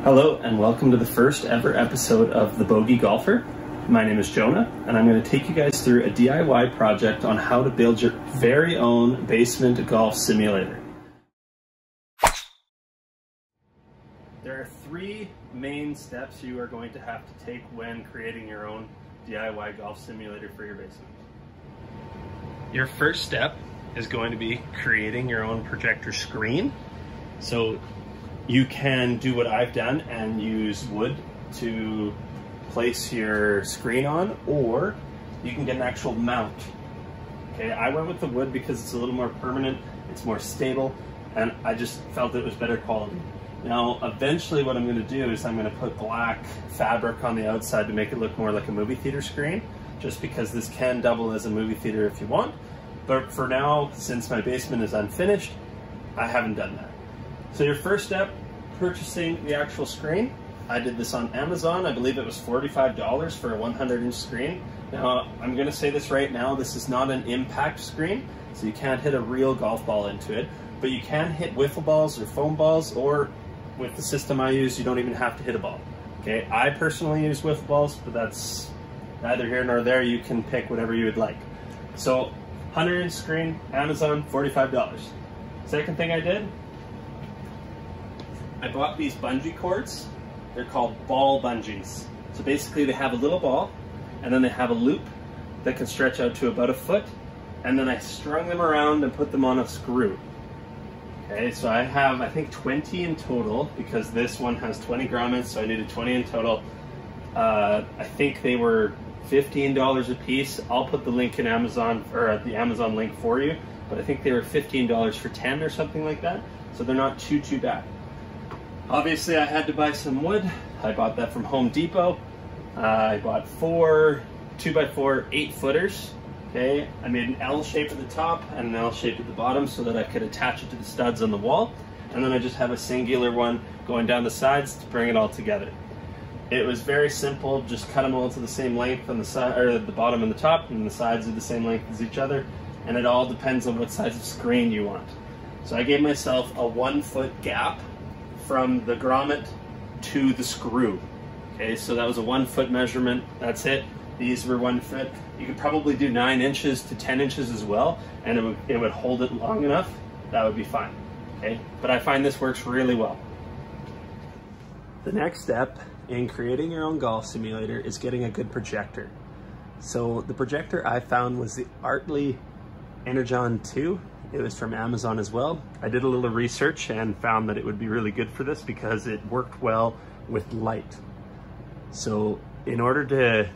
Hello and welcome to the first ever episode of The Bogey Golfer. My name is Jonah and I'm going to take you guys through a DIY project on how to build your very own basement golf simulator. There are three main steps you are going to have to take when creating your own DIY golf simulator for your basement. Your first step is going to be creating your own projector screen. So you can do what I've done and use wood to place your screen on, or you can get an actual mount. Okay, I went with the wood because it's a little more permanent, it's more stable, and I just felt it was better quality. Now, eventually what I'm going to do is I'm going to put black fabric on the outside to make it look more like a movie theater screen, just because this can double as a movie theater if you want. But for now, since my basement is unfinished, I haven't done that. So your first step, purchasing the actual screen. I did this on Amazon. I believe it was $45 for a 100-inch screen. Now, I'm going to say this right now, this is not an impact screen, so you can't hit a real golf ball into it, but you can hit wiffle balls or foam balls, or with the system I use, you don't even have to hit a ball. Okay, I personally use wiffle balls, but that's neither here nor there. You can pick whatever you would like. So, 100-inch screen, Amazon, $45. Second thing I did, I bought these bungee cords. They're called ball bungees. So basically they have a little ball and then they have a loop that can stretch out to about a foot, and then I strung them around and put them on a screw. Okay, so I have, I think, 20 in total because this one has 20 grommets, so I needed 20 in total. I think they were $15 a piece. I'll put the link in Amazon, or the Amazon link for you, but I think they were $15 for 10 or something like that. So they're not too bad. Obviously, I had to buy some wood. I bought that from Home Depot. I bought 4 2x4 8-footers. Okay, I made an L shape at the top and an L shape at the bottom so that I could attach it to the studs on the wall. And then I just have a singular one going down the sides to bring it all together. It was very simple. Just cut them all to the same length on the side, or the bottom and the top, and the sides are the same length as each other. And it all depends on what size of screen you want. So I gave myself a 1-foot gap from the grommet to the screw. Okay, so that was a 1-foot measurement. That's it. These were 1 foot. You could probably do 9 inches to 10 inches as well, and it would hold it long enough. That would be fine. Okay, but I find this works really well. The next step in creating your own golf simulator is getting a good projector. So the projector I found was the Artley Energon 2. It was from Amazon as well. I did a little research and found that it would be really good for this because it worked well with light. So in order to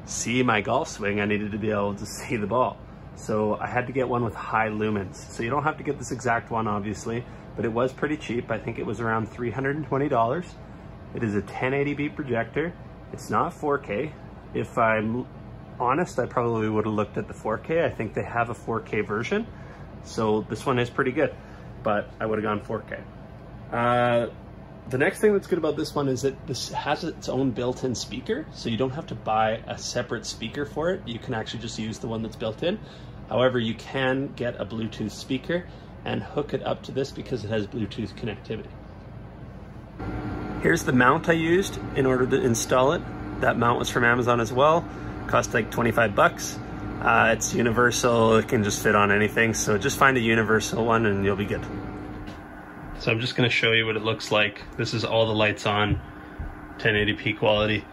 see my golf swing, I needed to be able to see the ball. So I had to get one with high lumens. So you don't have to get this exact one, obviously, but it was pretty cheap. I think it was around $320. It is a 1080p projector. It's not 4K. If I'm honest, I probably would have looked at the 4K. I think they have a 4K version. So this one is pretty good, but I would have gone 4K. The next thing that's good about this one is that this has its own built-in speaker, so you don't have to buy a separate speaker for it. You can actually just use the one that's built in. However, you can get a Bluetooth speaker and hook it up to this because it has Bluetooth connectivity. Here's the mount I used in order to install it. That mount was from Amazon as well. Cost like 25 bucks. It's universal, it can just fit on anything, so just find a universal one and you'll be good. So I'm just going to show you what it looks like. This is all the lights on, 1080p quality.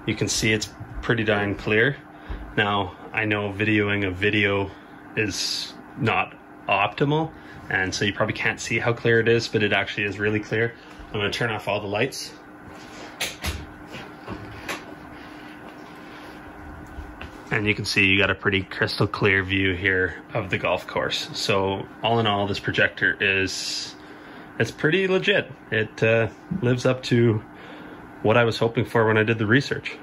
You can see it's pretty darn clear. Now, I know videoing a video is not optimal, and so you probably can't see how clear it is, but it actually is really clear. I'm going to turn off all the lights. And you can see you got a pretty crystal clear view here of the golf course. So all in all, this projector it's pretty legit. It lives up to what I was hoping for when I did the research.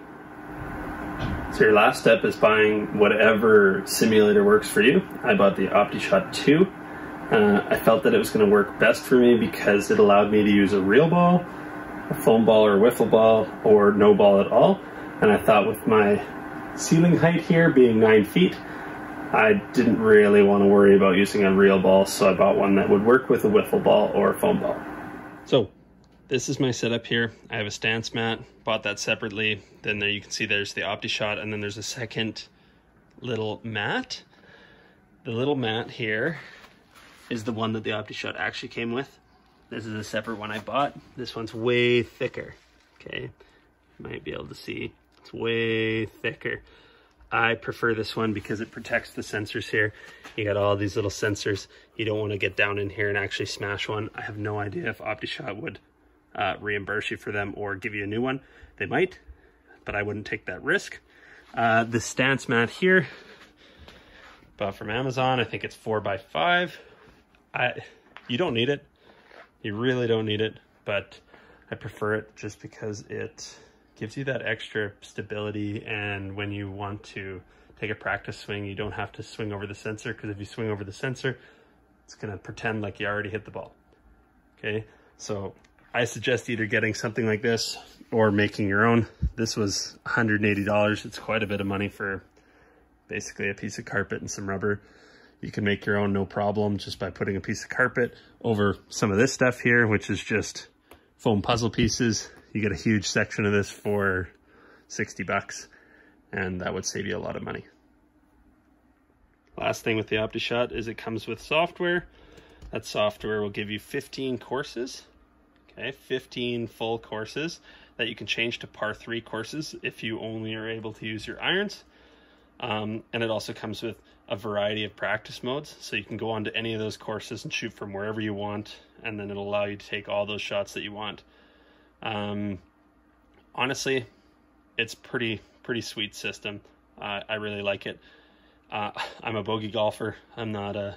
So your last step is buying whatever simulator works for you. I bought the Optishot 2. I felt that it was going to work best for me because it allowed me to use a real ball, a foam ball or a wiffle ball, or no ball at all. And I thought with my ceiling height here being 9 feet, I didn't really want to worry about using a real ball, so I bought one that would work with a wiffle ball or a foam ball. So this is my setup here. I have a stance mat, bought that separately. Then there you can see there's the Optishot, and then there's a second little mat. The little mat here is the one that the Optishot actually came with. This is a separate one I bought. This one's way thicker, okay? You might be able to see, it's way thicker. I prefer this one because it protects the sensors here. You got all these little sensors. You don't want to get down in here and actually smash one. I have no idea if Optishot would reimburse you for them or give you a new one. They might, but I wouldn't take that risk. The stance mat here, bought from Amazon. I think it's 4x5. You don't need it. You really don't need it, but I prefer it just because it gives you that extra stability, and when you want to take a practice swing, you don't have to swing over the sensor, because if you swing over the sensor, it's going to pretend like you already hit the ball. Okay, so I suggest either getting something like this or making your own. This was $180. It's quite a bit of money for basically a piece of carpet and some rubber. You can make your own no problem just by putting a piece of carpet over some of this stuff here, which is just foam puzzle pieces. You get a huge section of this for 60 bucks, and that would save you a lot of money. Last thing with the Optishot is it comes with software. That software will give you 15 courses, okay, 15 full courses that you can change to par 3 courses if you only are able to use your irons. And it also comes with a variety of practice modes, so you can go on to any of those courses and shoot from wherever you want, and then it'll allow you to take all those shots that you want. Honestly, it's pretty sweet system. I really like it. I'm a bogey golfer. I'm not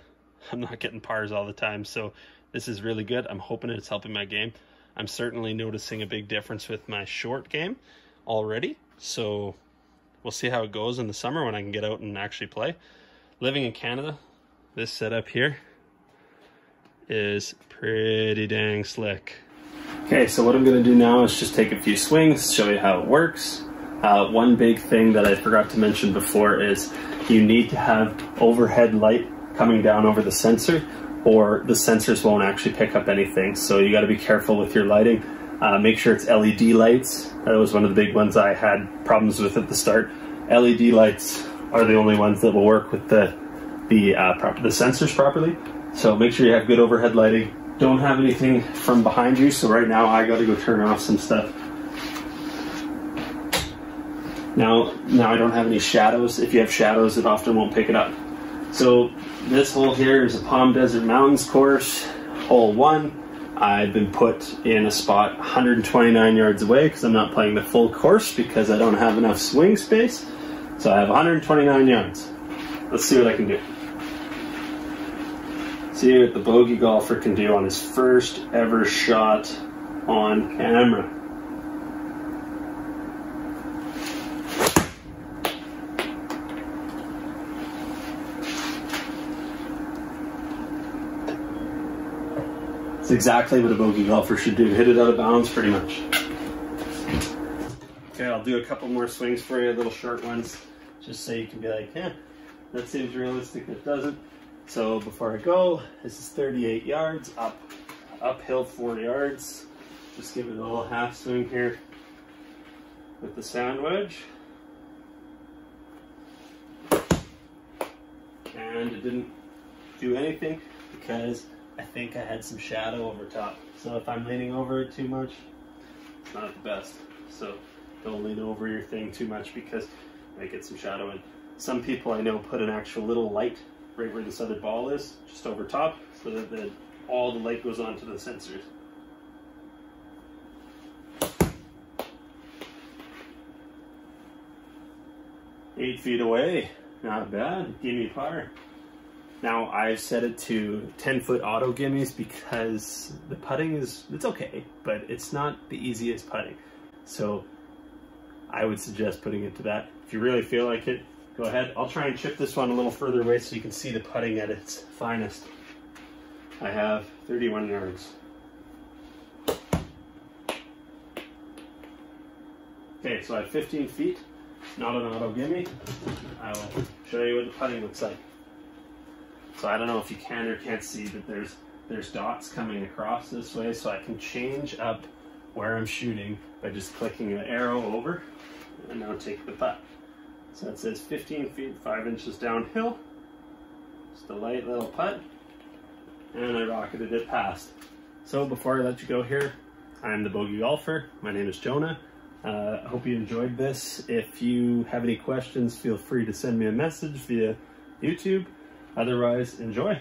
getting pars all the time, so this is really good. I'm hoping it's helping my game. I'm certainly noticing a big difference with my short game already, so we'll see how it goes in the summer when I can get out and actually play. Living in Canada, this setup here is pretty dang slick. Okay, so what I'm going to do now is just take a few swings, show you how it works. One big thing that I forgot to mention before is you need to have overhead light coming down over the sensor, or the sensors won't actually pick up anything. So you got to be careful with your lighting. Make sure it's LED lights. That was one of the big ones I had problems with at the start. LED lights are the only ones that will work with the sensors properly. So make sure you have good overhead lighting. Don't have anything from behind you, so right now I got to go turn off some stuff. Now I don't have any shadows. If you have shadows, it often won't pick it up. So this hole here is a Palm Desert Mountains course, hole 1. I've been put in a spot 129 yards away because I'm not playing the full course because I don't have enough swing space. So I have 129 yards. Let's see what I can do. See what the bogey golfer can do on his first ever shot on camera. It's exactly what a bogey golfer should do. Hit it out of bounds pretty much. Okay, I'll do a couple more swings for you, little short ones, just so you can be like, yeah, that seems realistic, that doesn't. So before I go, this is 38 yards, uphill 4 yards. Just give it a little half swing here with the sand wedge. And it didn't do anything because I think I had some shadow over top. So if I'm leaning over it too much, it's not the best. So don't lean over your thing too much because you might get some shadow in. Some people I know put an actual little light right where this other ball is, just over top, so that all the light goes onto the sensors. Eight feet away, not bad, gimme par. Now I've set it to 10-foot auto gimmies because the putting it's okay, but it's not the easiest putting. So I would suggest putting it to that. If you really feel like it, go ahead. I'll try and chip this one a little further away so you can see the putting at its finest. I have 31 yards. Okay, so I have 15 feet, not an auto gimme. I will show you what the putting looks like. So I don't know if you can or can't see, but there's dots coming across this way, so I can change up where I'm shooting by just clicking the arrow over and now take the putt. So that says 15 feet, 5 inches downhill. Just a light little putt, and I rocketed it past. So before I let you go here, I'm the Bogey Golfer. My name is Jonah. I hope you enjoyed this. If you have any questions, feel free to send me a message via YouTube. Otherwise, enjoy.